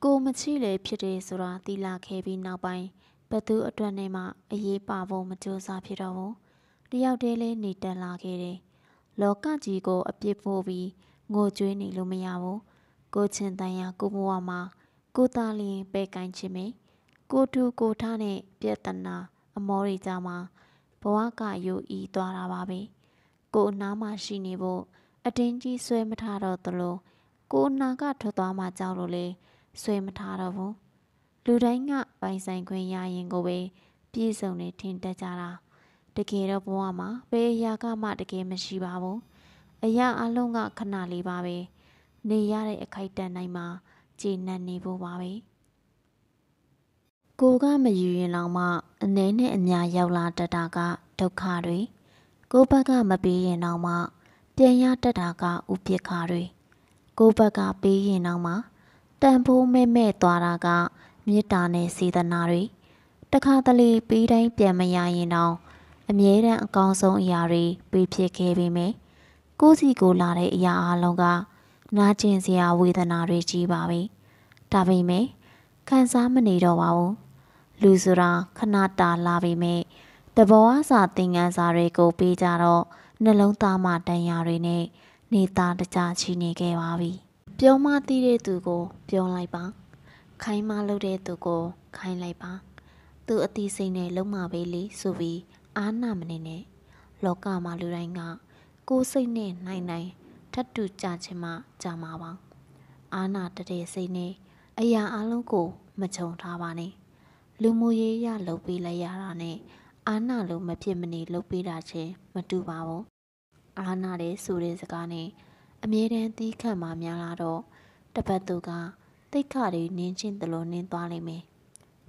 ကိုမချိလေဖြစ်တယ်ဆိုတာတီလာခဲ့ပြီးနောက်ပိုင်းဘသူအတွက်နဲ့မှအရေးပါဖို့မကြိုးစားဖြစ်တော့ဘူးတယောက်တည်းလေးနေတက်လာခဲ့တယ်လောကကြီးကိုအပြစ်ဖို့ပြီးငိုကြွေးနေလို့မရဘူးကိုချင်းတန်ရကိုဘဝမှာကိုသားလျင်ပဲကိုင်းချင်မေကိုထူကိုထားနဲ့ပြက်တနာအမောတွေကြမှာဘဝကယိုဤသွားတာပါပဲကိုအနားမှာရှိနေဖို့အတင်းကြီးဆွဲမထားတော့သလိုကိုအနာကထွက်သွားမှကြောက်လို့လေဆွေမထားတော့ဘူးလူတိုင်းကပိုင်ဆိုင်ခွင့်ရရင်ကိုပဲပြည့်စုံနေထင်တတ်ကြတာတကယ်တော့ဘဝမှာဘယ်အရာကမှတကယ်မရှိပါဘူးအရာအလုံးကခဏလေးပါပဲနေရတဲ့အခိုက်အတန့်တိုင်းမှာကြည်နပ်နေဖို့ပါပဲကိုကမယူရင်တော့မှအနည်းနဲ့အများရောက်လာတတ်တာကဒုက္ခတွေကိုဘက်ကမပေးရင်တော့မှပြန်ရတတ်တာကဥပိ္ပခါတွေကိုဘက်ကပေးရင်တော့မှတန်ဖိုးမဲ့သွားတာကမေတ္တာနဲ့စေတနာတွေတခါတလေပြီးတိုင်းပြန်မရရင်တော့အမြဲတမ်းအကောင်းဆုံးအရာတွေပေးဖြစ်ခဲ့ပေမယ့်ကိုယ်စီကိုလာတဲ့အရာအလုံးကနာကျင်စရာဝေဒနာတွေကြီးပါပဲဒါပေမဲ့ခံစားမနေတော့ပါဘူးလူဆိုတာခဏတာလာပေမဲ့တဘောအစာသင်္ကန်းစာတွေကိုပေးကြတော့နှလုံးသားမှတန်ရာတွေနဲ့နေသားတကြချီနေခဲ့ပါပြီပြောမသိတဲ့သူကိုပြောလိုက်ပါခိုင်းမလုပ်တဲ့သူကိုခိုင်းလိုက်ပါသူအတိစိတ်နဲ့လုံးမပဲလေဆိုပြီးအားနာမနေနဲ့လောကမှာလူတိုင်းကကိုယ်စိတ်နဲ့နိုင်ထပ်တူကြခြင်းမှကြာမှာပါအားနာတတဲ့စိတ်နဲ့အရာအလုံးကိုမချုံထားပါနဲ့လူမှုရေးရလုပ်ပေးလိုက်ရတာနဲ့အားနာလို့မဖြစ်မနေလုပ်ပေးတာချင်းမတူပါဘူးအားနာတဲ့ဆိုတဲ့စကားနဲ့အမြဲတမ်းသီးခံမှများလာတော့တပတ်သူကတိတ်ခါတွေနင်းချင်းတလို့နင်းသွားလိမ့်မယ်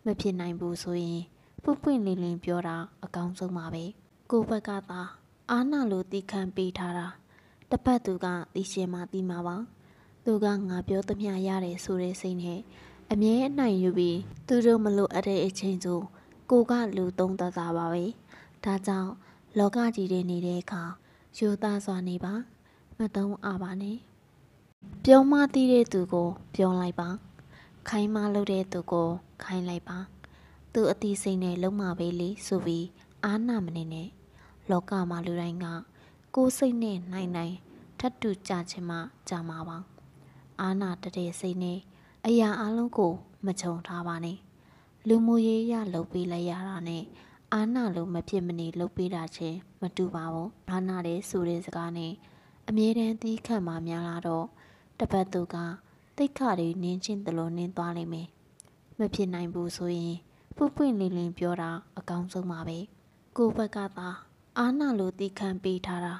မဖြစ်နိုင်ဘူးဆိုရင်ပွင့်လင်းပြောတာအကောင်းဆုံးပါပဲကိုဘက်ကသာအားနာလို့သီးခံပေးထားတာတပတ်သူကသိရှင်မှသိမှာပါသူကငါပြောသမျှရတယ်ဆိုတဲ့စိတ်နဲ့အမြဲအနိုင်ယူပြီးသူတို့မလို့အတဲ့အချိန်ဆိုကိုကလူသုံးသက်သာပါပဲဒါကြောင့်လောကကြီးတွေနေတဲ့အခါယူသားစွာနေပါမတုံးအားပါနဲ့ပြောမသိတဲ့သူကိုပြောလိုက်ပါခိုင်းမလုပ်တဲ့သူကိုခိုင်းလိုက်ပါသူအတိစိတ်နဲ့လုံးမပဲလေဆိုပြီးအားနာမနေနဲ့လောကမှာလူတိုင်းကကိုယ်စိတ်နဲ့နိုင်ထပ်တူကြခြင်းမှကြာမှာပါအားနာတတဲ့စိတ်နဲ့အရာအလုံးကိုမချုံထားပါနဲ့လူမှုရေးရလုပ်ပေးလိုက်ရတာနဲ့အားနာလို့မဖြစ်မနေလုပ်ပေးတာချင်းမတူပါဘူးအားနာတဲ့ဆိုတဲ့စကားနဲ့အမြဲတမ်းသီးခံမှများလာတော့တပတ်သူကတိတ်ခါတွေနင်းချင်းတလို့နင်းသွားလိမ့်မယ်မဖြစ်နိုင်ဘူးဆိုရင်ပွင့်လင်းပြောတာအကောင်းဆုံးပါပဲကိုဘက်ကသာအားနာလို့သီးခံပေးထားတာ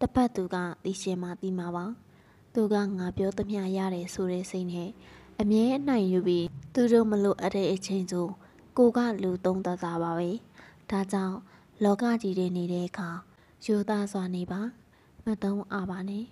တပတ်သူကသိရှင်မှသိမှာပါသူကငါပြောသမျှရတယ်ဆိုတဲ့စိတ်နဲ့အမြဲအနိုင်ယူပြီးသူတို့မလို့အတဲ့အချိန်ဆိုကိုကလူသုံးသက်သာပါပဲဒါကြောင့်လောကကြီးတွေနေတဲ့အခါယူသားစွာနေပါမတုံးအားပါနဲ့